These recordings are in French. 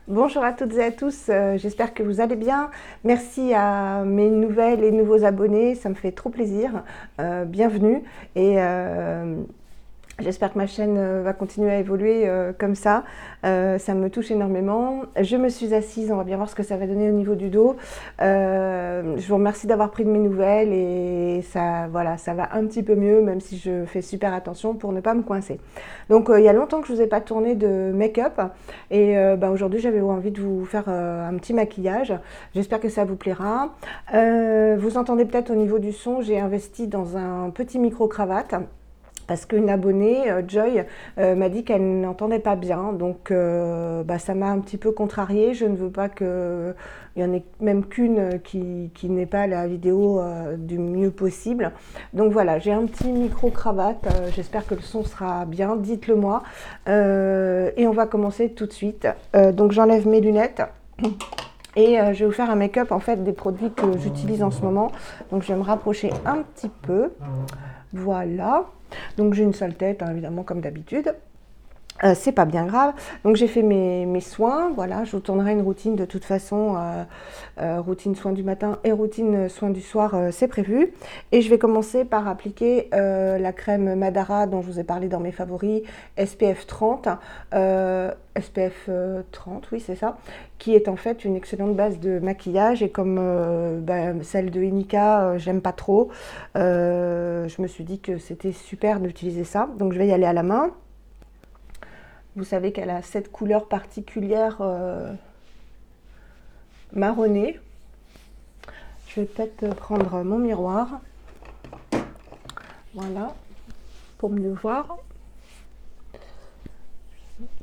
Bonjour à toutes et à tous, j'espère que vous allez bien. Merci à mes nouvelles et nouveaux abonnés, ça me fait trop plaisir. Bienvenue et j'espère que ma chaîne va continuer à évoluer comme ça. Ça me touche énormément. Je me suis assise, on va bien voir ce que ça va donner au niveau du dos. Je vous remercie d'avoir pris de mes nouvelles et ça, voilà, ça va un petit peu mieux, même si je fais super attention pour ne pas me coincer. Donc il y a longtemps que je ne vous ai pas tourné de make-up et aujourd'hui j'avais envie de vous faire un petit maquillage. J'espère que ça vous plaira. Vous entendez peut-être au niveau du son, j'ai investi dans un petit micro-cravate parce qu'une abonnée, Joy, m'a dit qu'elle n'entendait pas bien. Donc ça m'a un petit peu contrariée. Je ne veux pas qu'il y en ait même qu'une qui n'ait pas la vidéo du mieux possible. Donc voilà, j'ai un petit micro-cravate. J'espère que le son sera bien. Dites-le moi. Et on va commencer tout de suite. Donc j'enlève mes lunettes. Et je vais vous faire un make-up en fait des produits que j'utilise en ce moment. Donc je vais me rapprocher un petit peu. Voilà. Donc j'ai une sale tête, hein, évidemment, comme d'habitude. C'est pas bien grave. Donc j'ai fait mes soins. Voilà, je vous tournerai une routine de toute façon. Routine soins du matin et routine soins du soir, c'est prévu. Et je vais commencer par appliquer la crème Madara dont je vous ai parlé dans mes favoris, SPF 30. SPF 30, oui c'est ça, qui est en fait une excellente base de maquillage. Et comme celle de Inika, j'aime pas trop, je me suis dit que c'était super d'utiliser ça. Donc je vais y aller à la main. Vous savez qu'elle a cette couleur particulière marronnée. Je vais peut-être prendre mon miroir. Voilà, pour mieux voir.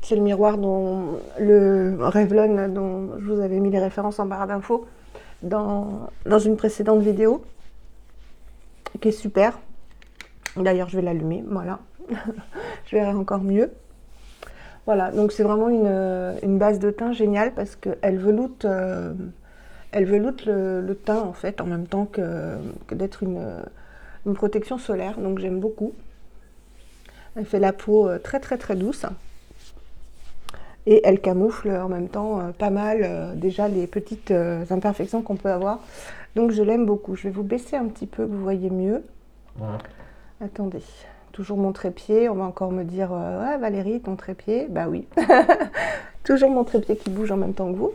C'est le miroir dont le Revlon dont je vous avais mis les références en barre d'infos dans une précédente vidéo, qui est super. D'ailleurs, je vais l'allumer, voilà. Je verrai encore mieux. Voilà, donc c'est vraiment une base de teint géniale parce qu'elle veloute, le teint en fait en même temps que d'être une protection solaire. Donc j'aime beaucoup. Elle fait la peau très très très douce. Et elle camoufle en même temps pas mal déjà les petites imperfections qu'on peut avoir. Donc je l'aime beaucoup. Je vais vous baisser un petit peu, que vous voyez mieux. Attendez. Toujours mon trépied, on va encore me dire ouais Valérie, ton trépied, bah oui. Toujours mon trépied qui bouge en même temps que vous.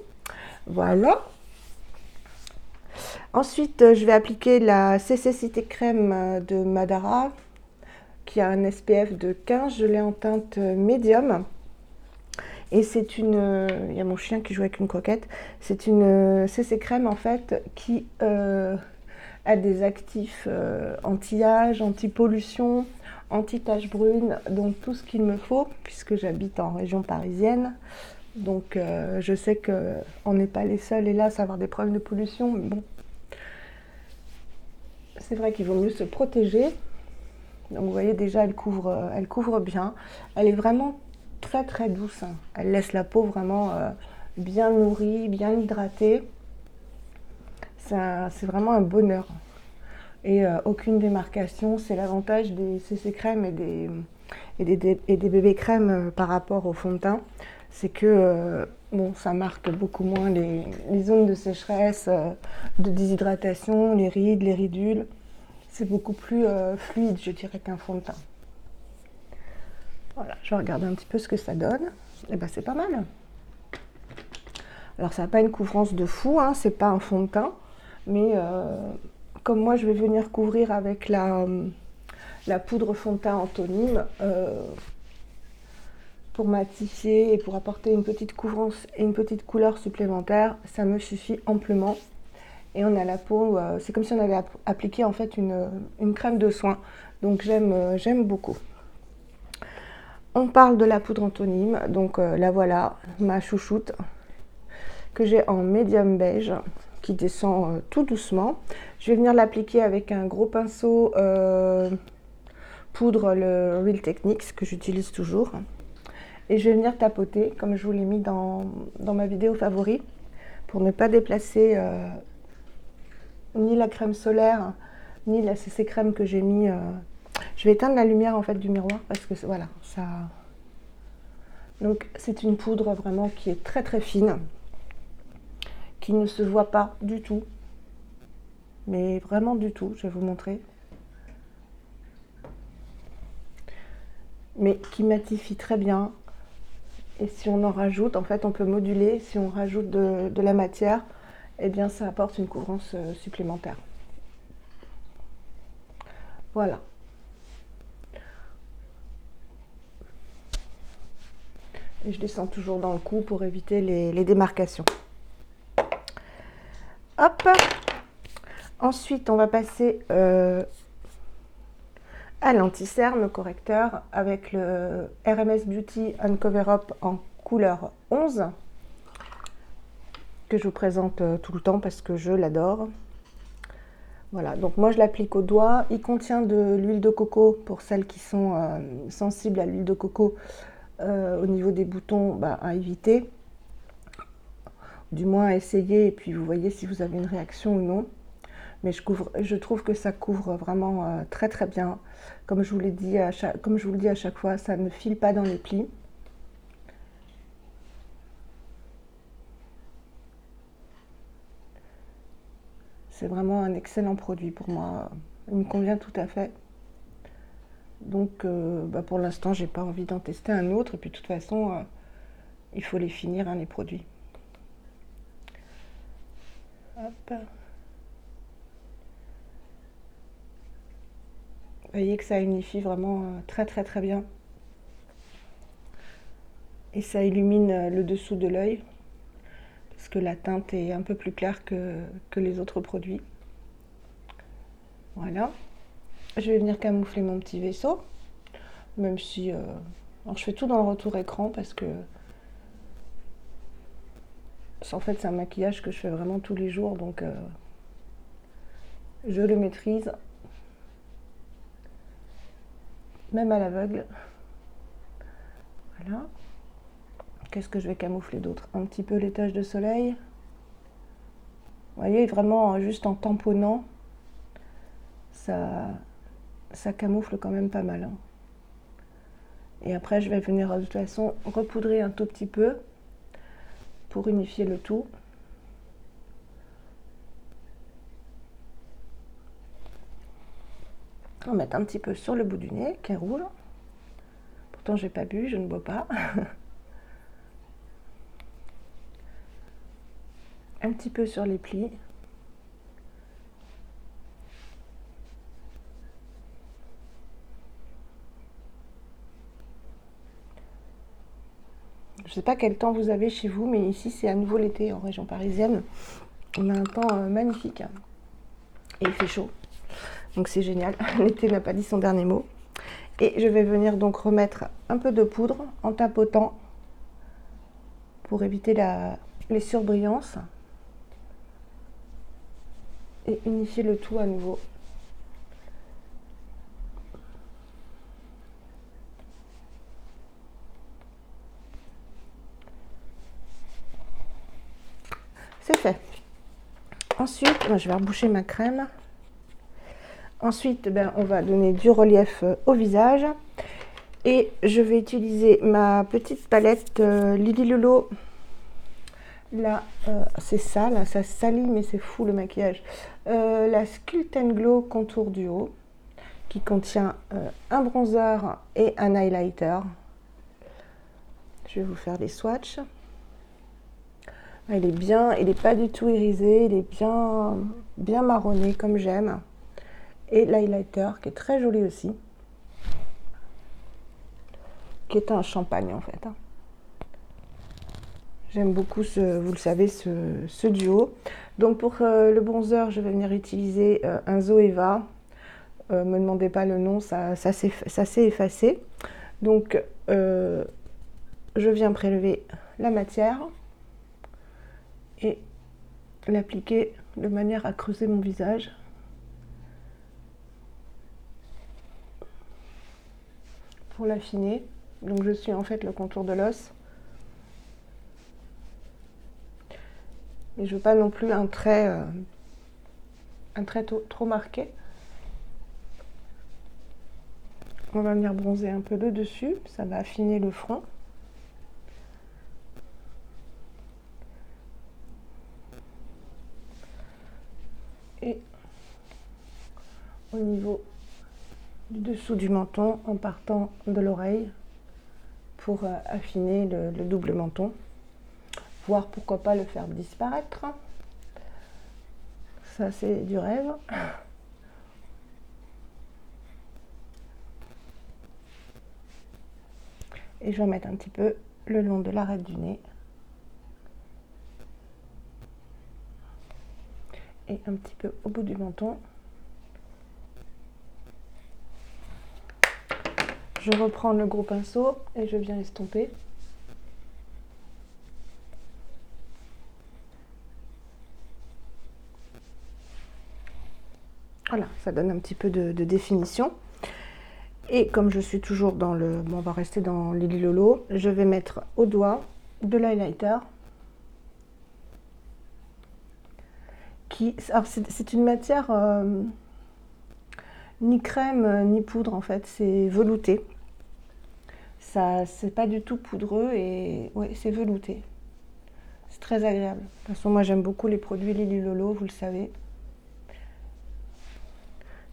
Voilà. Ensuite, je vais appliquer la CC Cité Crème de Madara, qui a un SPF de 15. Je l'ai en teinte médium. Et c'est une... Il y a mon chien qui joue avec une croquette. C'est une CC Crème en fait qui a des actifs anti-âge, anti-pollution, anti-taches brunes, donc tout ce qu'il me faut puisque j'habite en région parisienne. Donc je sais qu'on n'est pas les seuls hélas à avoir des problèmes de pollution, mais bon, c'est vrai qu'il vaut mieux se protéger. Donc vous voyez déjà elle couvre bien. Elle est vraiment très très douce. Elle laisse la peau vraiment bien nourrie, bien hydratée. C'est vraiment un bonheur. Et aucune démarcation, c'est l'avantage des CC crèmes et des bébés crèmes par rapport au fond de teint. C'est que bon, ça marque beaucoup moins les zones de sécheresse, de déshydratation, les rides, les ridules. C'est beaucoup plus fluide, je dirais, qu'un fond de teint. Voilà, je vais regarder un petit peu ce que ça donne. Et ben c'est pas mal. Alors ça n'a pas une couvrance de fou, hein, c'est pas un fond de teint, mais comme moi je vais venir couvrir avec la poudre fond de teint Antonine pour matifier et pour apporter une petite couvrance et une petite couleur supplémentaire, ça me suffit amplement. Et on a la peau, c'est comme si on avait appliqué en fait une crème de soin. Donc j'aime beaucoup. On parle de la poudre Antonine, donc la voilà, ma chouchoute, que j'ai en médium beige, qui descend tout doucement. Je vais venir l'appliquer avec un gros pinceau poudre, le Real Techniques, que j'utilise toujours. Et je vais venir tapoter, comme je vous l'ai mis dans ma vidéo favori, pour ne pas déplacer ni la crème solaire, ni la CC crème que j'ai mis. Je vais éteindre la lumière en fait du miroir, parce que voilà, Donc c'est une poudre vraiment qui est très très fine, qui ne se voit pas du tout, mais vraiment du tout, je vais vous montrer. Mais qui matifie très bien. Et si on en rajoute, en fait on peut moduler, si on rajoute de la matière, eh bien ça apporte une couvrance supplémentaire. Voilà. Et je descends toujours dans le cou pour éviter les démarcations. Hop. Ensuite, on va passer à l'anti-cerne correcteur avec le RMS Beauty Uncover Up en couleur 11 que je vous présente tout le temps parce que je l'adore. Voilà, donc moi je l'applique au doigt. Il contient de l'huile de coco pour celles qui sont sensibles à l'huile de coco. Au niveau des boutons, à éviter, du moins à essayer, et puis vous voyez si vous avez une réaction ou non. Mais je trouve que ça couvre vraiment très très bien. Comme je vous le dis à chaque fois, ça ne file pas dans les plis. C'est vraiment un excellent produit pour moi. Il me convient tout à fait. Donc pour l'instant, j'ai pas envie d'en tester un autre. Et puis de toute façon, il faut les finir, hein, les produits. Hop. Vous voyez que ça unifie vraiment très très très bien. Et ça illumine le dessous de l'œil. Parce que la teinte est un peu plus claire que les autres produits. Voilà. Je vais venir camoufler mon petit vaisseau. Même si... alors je fais tout dans le retour écran parce que... En fait, c'est un maquillage que je fais vraiment tous les jours. Donc, je le maîtrise. Même à l'aveugle. Voilà. Qu'est-ce que je vais camoufler d'autre? Un petit peu les taches de soleil. Vous voyez, vraiment, juste en tamponnant, ça camoufle quand même pas mal. Hein. Et après, je vais venir de toute façon repoudrer un tout petit peu pour unifier le tout. On va mettre un petit peu sur le bout du nez qui est rouge. Pourtant, j'ai pas bu, je ne bois pas. Un petit peu sur les plis. Je ne sais pas quel temps vous avez chez vous, mais ici c'est à nouveau l'été en région parisienne. On a un temps magnifique et il fait chaud, donc c'est génial. L'été n'a pas dit son dernier mot. Et je vais venir donc remettre un peu de poudre en tapotant pour éviter les surbrillances et unifier le tout à nouveau. C'est fait. Ensuite, je vais reboucher ma crème. Ensuite, on va donner du relief au visage. Et je vais utiliser ma petite palette Lily Lolo. Là, c'est ça, là, ça salit, mais c'est fou le maquillage. La Sculpt and Glow Contour Duo, qui contient un bronzer et un highlighter. Je vais vous faire des swatchs. Il est bien, il n'est pas du tout irisé, il est bien marronné comme j'aime. Et l'highlighter qui est très joli aussi, qui est un champagne en fait. J'aime beaucoup, vous le savez, ce duo. Donc pour le bronzer, je vais venir utiliser un Zoeva. Me demandez pas le nom, ça s'est effacé. Donc je viens prélever la matière et l'appliquer de manière à creuser mon visage. Pour l'affiner. Donc je suis en fait le contour de l'os. Et je veux pas non plus un trait trop marqué. On va venir bronzer un peu le dessus, ça va affiner le front. au niveau du dessous du menton en partant de l'oreille pour affiner le double menton, voire pourquoi pas le faire disparaître. Ça c'est du rêve. Et je vais mettre un petit peu le long de l'arête du nez. Et un petit peu au bout du menton. Je reprends le gros pinceau et je viens estomper. Voilà, ça donne un petit peu de définition. Et comme je suis toujours dans le... Bon, on va rester dans Lily Lolo. Je vais mettre au doigt de l'highlighter. Alors c'est une matière ni crème ni poudre en fait, c'est velouté. Ça, c'est pas du tout poudreux et ouais, c'est velouté. C'est très agréable. De toute façon, moi j'aime beaucoup les produits Lily Lolo, vous le savez.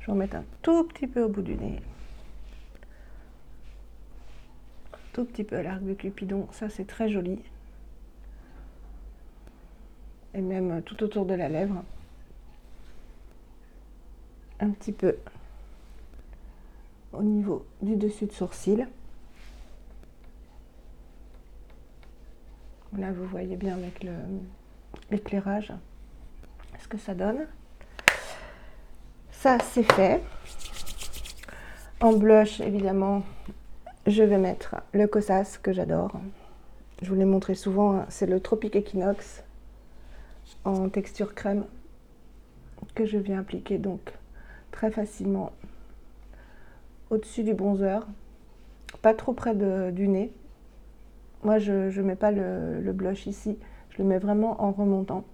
Je vais en mettre un tout petit peu au bout du nez. Tout petit peu à l'arc de Cupidon, ça c'est très joli. Et même tout autour de la lèvre. Un petit peu au niveau du dessus de sourcil. Là, vous voyez bien avec l'éclairage ce que ça donne. Ça, c'est fait. En blush, évidemment, je vais mettre le Kosas que j'adore. Je vous l'ai montré souvent, c'est le Tropic Equinox en texture crème que je viens appliquer donc très facilement au-dessus du bronzer, pas trop près du nez. Moi, je ne mets pas le blush ici, je le mets vraiment en remontant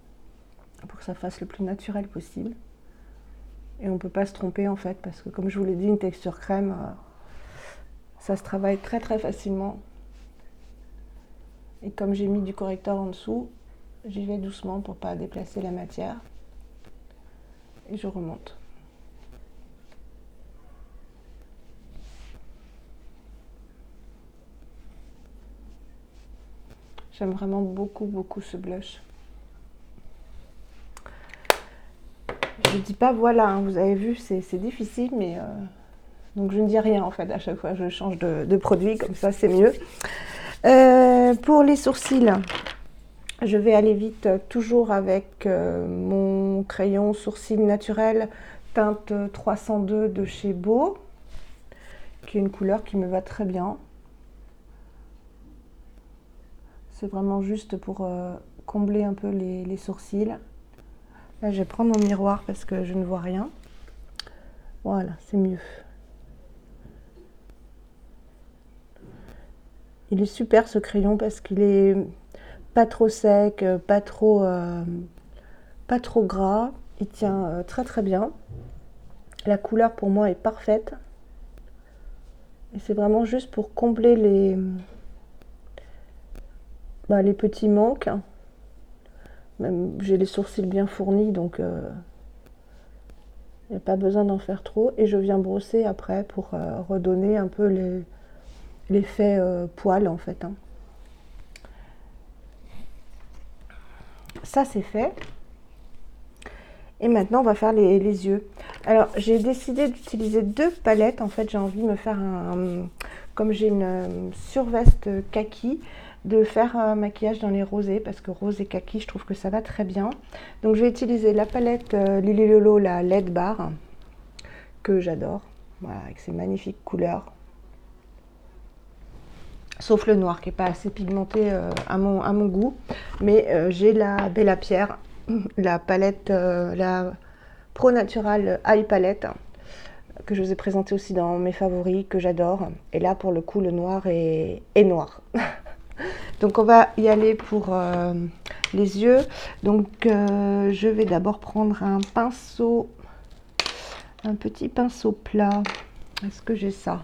pour que ça fasse le plus naturel possible. Et on ne peut pas se tromper en fait, parce que comme je vous l'ai dit, une texture crème, ça se travaille très très facilement. Et comme j'ai mis du correcteur en dessous, j'y vais doucement pour ne pas déplacer la matière. Et je remonte. J'aime vraiment beaucoup, beaucoup ce blush. Je ne dis pas voilà, hein, vous avez vu, c'est difficile, mais... donc je ne dis rien en fait, à chaque fois je change de produit, comme ça c'est mieux. Pour les sourcils, je vais aller vite, toujours avec mon crayon sourcil naturel, teinte 302 de chez Beau, qui est une couleur qui me va très bien. C'est vraiment juste pour combler un peu les sourcils. Là, je vais prendre mon miroir parce que je ne vois rien. Voilà, c'est mieux. Il est super ce crayon parce qu'il est pas trop sec, pas trop gras. Il tient très très bien. La couleur pour moi est parfaite. Et c'est vraiment juste pour combler les petits manques. Même j'ai les sourcils bien fournis, donc il n'y a pas besoin d'en faire trop. Et je viens brosser après pour redonner un peu l'effet poil en fait. Hein. Ça c'est fait. Et maintenant on va faire les yeux. Alors j'ai décidé d'utiliser deux palettes. En fait j'ai envie de me faire comme j'ai une surveste kaki, de faire un maquillage dans les rosés, parce que rose et kaki je trouve que ça va très bien. Donc je vais utiliser la palette Lily Lolo, la LED Bar, que j'adore, voilà, avec ses magnifiques couleurs. Sauf le noir qui n'est pas assez pigmenté à mon goût. Mais j'ai la Bella Pierre, la palette, la Pro Natural Eye Palette, que je vous ai présenté aussi dans mes favoris, que j'adore. Et là, pour le coup, le noir est noir. Donc, on va y aller pour les yeux. Donc, je vais d'abord prendre un pinceau, un petit pinceau plat. Est-ce que j'ai ça ?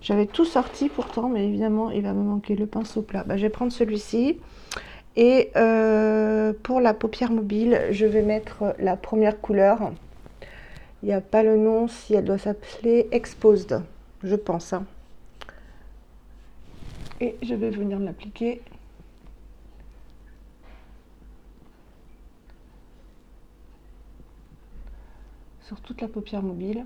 J'avais tout sorti pourtant, mais évidemment, il va me manquer le pinceau plat. Je vais prendre celui-ci. Et pour la paupière mobile, je vais mettre la première couleur. Il n'y a pas le nom, si elle doit s'appeler Exposed, je pense. Hein. Et je vais venir l'appliquer sur toute la paupière mobile.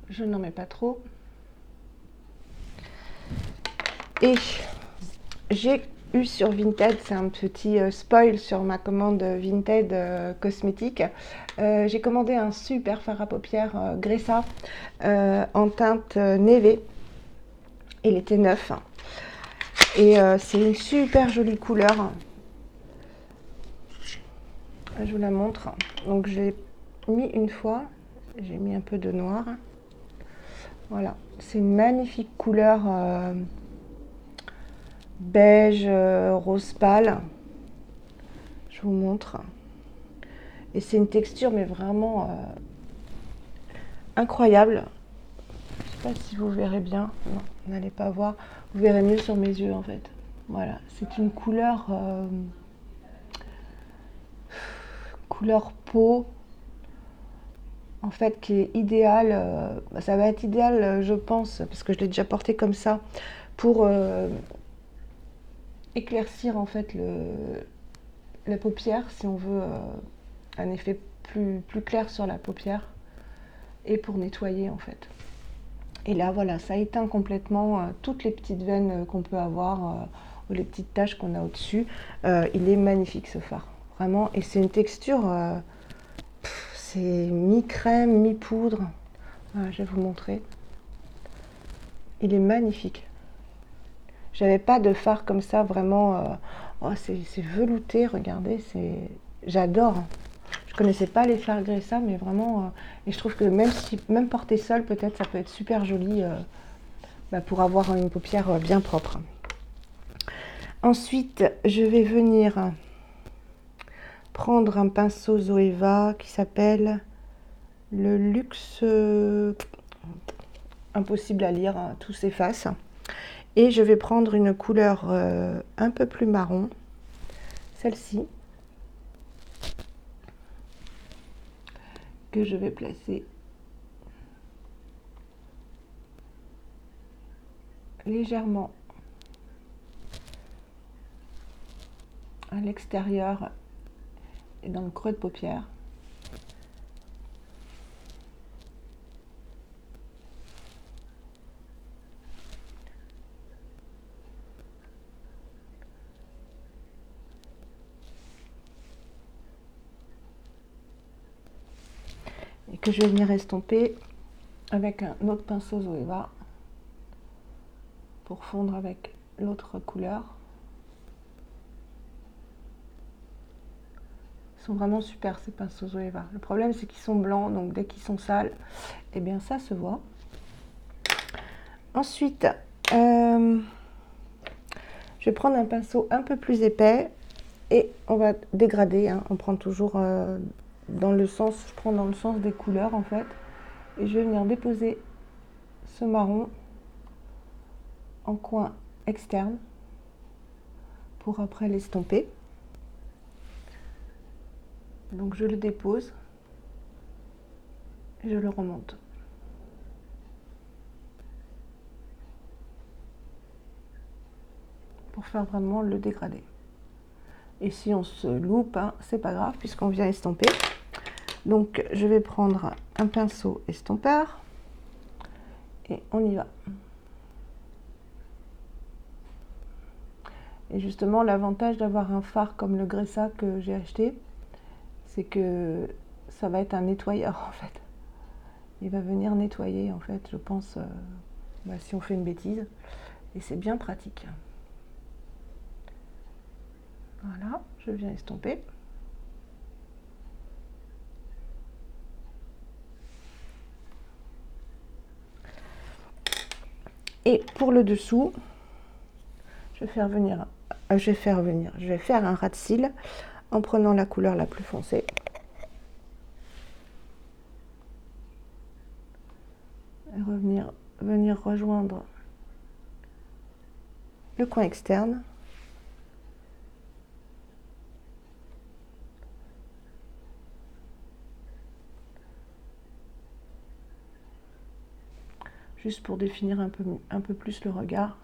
Je n'en mets pas trop. Et j'ai eu sur Vinted, c'est un petit spoil sur ma commande Vinted cosmétique. J'ai commandé un super fard à paupières Gressa en teinte navy. Il était neuf. Et c'est une super jolie couleur. Je vous la montre. Donc je l'ai mis une fois. J'ai mis un peu de noir. Voilà. C'est une magnifique couleur beige, rose pâle. Je vous montre. Et c'est une texture mais vraiment incroyable. Je ne sais pas si vous verrez bien. Non, vous n'allez pas voir. Vous verrez mieux sur mes yeux en fait. Voilà. C'est une couleur... couleur peau en fait qui est idéale, ça va être idéal je pense parce que je l'ai déjà porté comme ça pour éclaircir en fait la paupière si on veut un effet plus clair sur la paupière et pour nettoyer en fait. Et là voilà, ça éteint complètement toutes les petites veines qu'on peut avoir ou les petites taches qu'on a au dessus. Il est magnifique ce fard vraiment, et c'est une texture c'est mi-crème, mi-poudre. Voilà, je vais vous montrer. Il est magnifique. J'avais pas de fard comme ça, vraiment. Oh, c'est velouté, regardez. J'adore. Je connaissais pas les fards Gressa, mais vraiment. Et je trouve que même porté seul, peut-être, ça peut être super joli pour avoir une paupière bien propre. Ensuite, je vais venir prendre un pinceau Zoeva qui s'appelle le Luxe, impossible à lire, hein, tout s'efface. Et je vais prendre une couleur un peu plus marron, celle-ci, que je vais placer légèrement à l'extérieur et dans le creux de paupière. Et que je vais venir estomper avec un autre pinceau Zoeva pour fondre avec l'autre couleur. Ils sont vraiment super ces pinceaux Zoeva. Le problème c'est qu'ils sont blancs, donc dès qu'ils sont sales, eh bien ça se voit. Ensuite, je vais prendre un pinceau un peu plus épais et on va dégrader, hein. On prend toujours dans le sens, je prends dans le sens des couleurs en fait, et je vais venir déposer ce marron en coin externe pour après l'estomper. Donc je le dépose et je le remonte. Pour faire vraiment le dégradé. Et si on se loupe, hein, c'est pas grave puisqu'on vient estomper. Donc je vais prendre un pinceau estompeur et on y va. Et justement l'avantage d'avoir un fard comme le Gressa que j'ai acheté, c'est que ça va être un nettoyeur en fait. Il va venir nettoyer en fait, je pense, si on fait une bêtise. Et c'est bien pratique. Voilà, je viens estomper. Et pour le dessous, je vais faire un ras de cils en prenant la couleur la plus foncée. Et venir rejoindre le coin externe. Juste pour définir un peu plus le regard.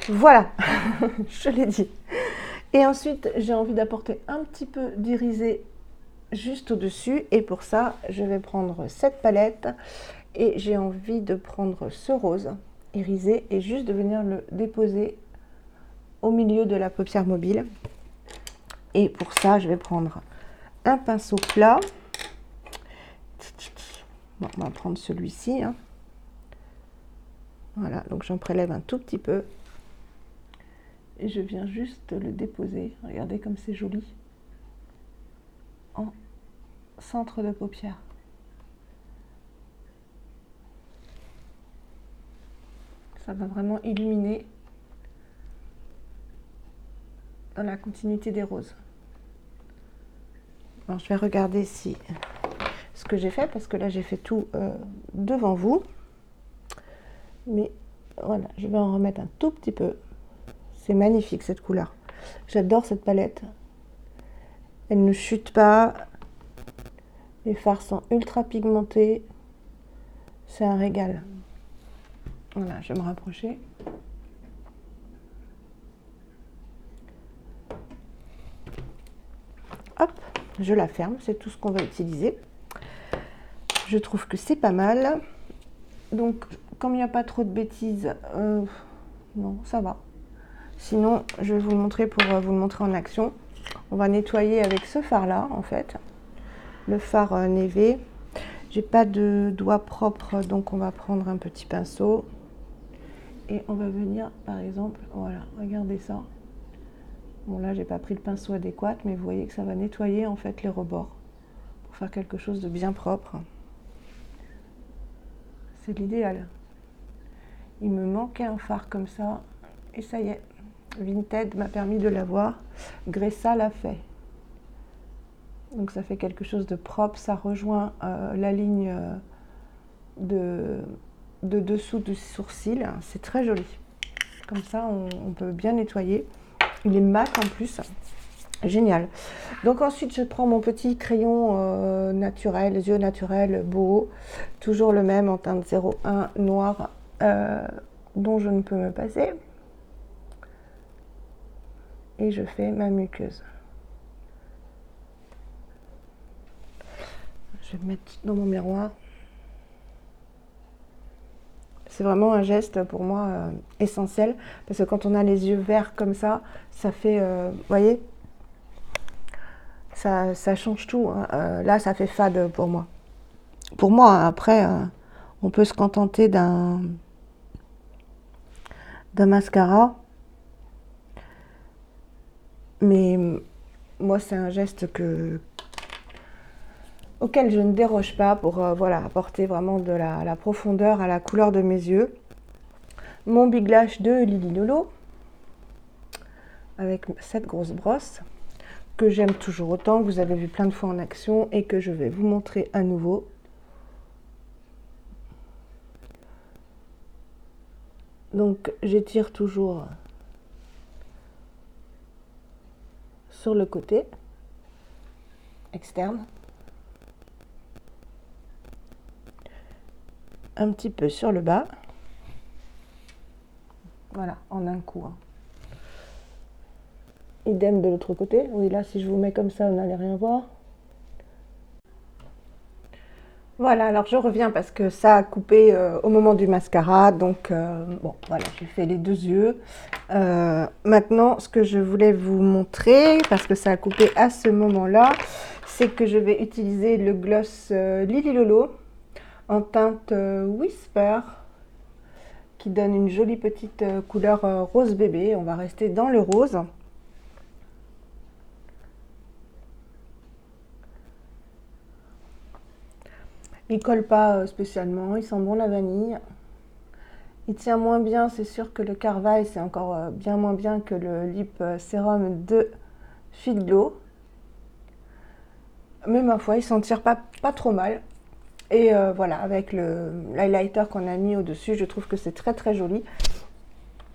Voilà, je l'ai dit. Et ensuite, j'ai envie d'apporter un petit peu d'irisé juste au-dessus. Et pour ça, je vais prendre cette palette et j'ai envie de prendre ce rose irisé et juste de venir le déposer au milieu de la paupière mobile. Et pour ça, je vais prendre un pinceau plat. Bon, on va prendre celui-ci. Hein. Voilà, donc j'en prélève un tout petit peu. Et je viens juste le déposer. Regardez comme c'est joli. En centre de paupière. Ça va vraiment illuminer dans la continuité des roses. Alors, je vais regarder si ce que j'ai fait, parce que là j'ai fait tout devant vous. Mais voilà, je vais en remettre un tout petit peu. C'est magnifique cette couleur. J'adore cette palette. Elle ne chute pas. Les fards sont ultra pigmentés. C'est un régal. Voilà, je vais me rapprocher. Hop, je la ferme. C'est tout ce qu'on va utiliser. Je trouve que c'est pas mal. Donc, comme il n'y a pas trop de bêtises, non, ça va. Sinon, je vais vous le montrer pour vous le montrer en action. On va nettoyer avec ce fard-là, en fait. Le fard Neve. J'ai pas de doigt propre, donc on va prendre un petit pinceau. Et on va venir, par exemple, voilà, regardez ça. Bon, là, j'ai pas pris le pinceau adéquat, mais vous voyez que ça va nettoyer, en fait, les rebords. Pour faire quelque chose de bien propre. C'est l'idéal. Il me manquait un fard comme ça, et ça y est. Vinted m'a permis de l'avoir. Gressa l'a fait. Donc ça fait quelque chose de propre. Ça rejoint la ligne de dessous du sourcil. C'est très joli. Comme ça, on peut bien nettoyer. Il est mat en plus. Génial. Donc ensuite, je prends mon petit crayon naturel, les yeux naturels, beau. Toujours le même en teinte 01 noir, dont je ne peux me passer. Et je fais ma muqueuse. Je vais me mettre dans mon miroir. C'est vraiment un geste pour moi essentiel, parce que quand on a les yeux verts comme ça, ça fait, vous voyez, ça change tout. Hein. Là, ça fait fade pour moi. Pour moi, après, on peut se contenter d'un mascara. Mais moi, c'est un geste auquel je ne déroge pas pour voilà, apporter vraiment de la profondeur à la couleur de mes yeux. Mon Big Lash de Lily Lolo, avec cette grosse brosse, que j'aime toujours autant, que vous avez vu plein de fois en action et que je vais vous montrer à nouveau. Donc, j'étire toujours sur le côté externe, un petit peu sur le bas, voilà, en un coup. Hein. Idem de l'autre côté. Oui, là, si je vous mets comme ça, vous n'allez rien voir. Voilà, alors je reviens parce que ça a coupé au moment du mascara, donc bon, voilà, j'ai fait les deux yeux. Maintenant, ce que je voulais vous montrer, parce que ça a coupé à ce moment-là, c'est que je vais utiliser le gloss Lily Lolo en teinte Whisper, qui donne une jolie petite couleur rose bébé. On va rester dans le rose. Il colle pas spécialement, il sent bon la vanille. Il tient moins bien, c'est sûr que le Carval, c'est encore bien moins bien que le lip sérum de Figlo. Mais ma foi, il s'en tire pas trop mal. Et voilà, avec l'highlighter qu'on a mis au-dessus, je trouve que c'est très très joli.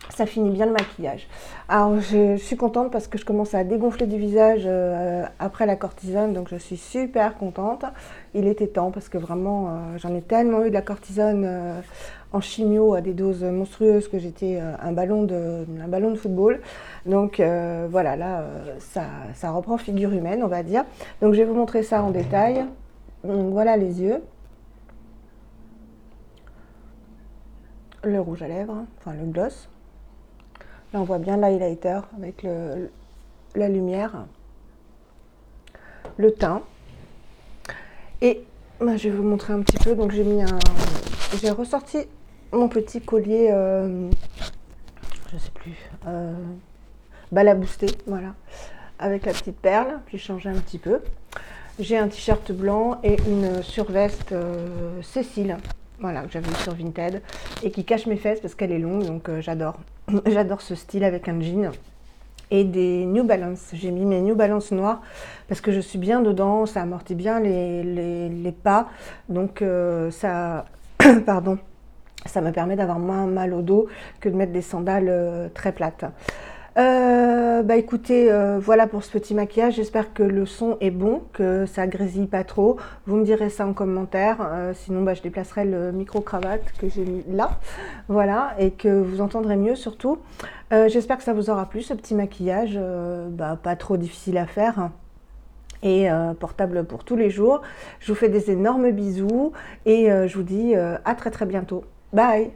Ça finit bien le maquillage. Alors je suis contente parce que je commence à dégonfler du visage après la cortisone, donc je suis super contente. Il était temps parce que vraiment j'en ai tellement eu de la cortisone en chimio à des doses monstrueuses que j'étais un ballon de football. Donc voilà, là ça reprend figure humaine, on va dire. Donc je vais vous montrer ça en détail. Donc voilà les yeux. Le rouge à lèvres, enfin le gloss. Là, on voit bien l'highlighter avec la lumière, le teint. Et ben, je vais vous montrer un petit peu. Donc, j'ai ressorti mon petit collier, je sais plus, balaboosté, voilà, avec la petite perle. J'ai changé un petit peu. J'ai un t-shirt blanc et une surveste Cécile, voilà, que j'avais eu sur Vinted et qui cache mes fesses parce qu'elle est longue, donc j'adore. J'adore ce style avec un jean et des New Balance. J'ai mis mes New Balance noirs parce que je suis bien dedans, ça amortit bien les pas, donc ça, pardon, ça me permet d'avoir moins mal au dos que de mettre des sandales très plates. Bah écoutez, voilà pour ce petit maquillage. J'espère que le son est bon, que ça grésille pas trop. Vous me direz ça en commentaire. Sinon, bah, je déplacerai le micro-cravate que j'ai mis là. Voilà, et que vous entendrez mieux surtout. J'espère que ça vous aura plu, ce petit maquillage. Bah, pas trop difficile à faire et portable pour tous les jours. Je vous fais des énormes bisous et je vous dis à très très bientôt. Bye!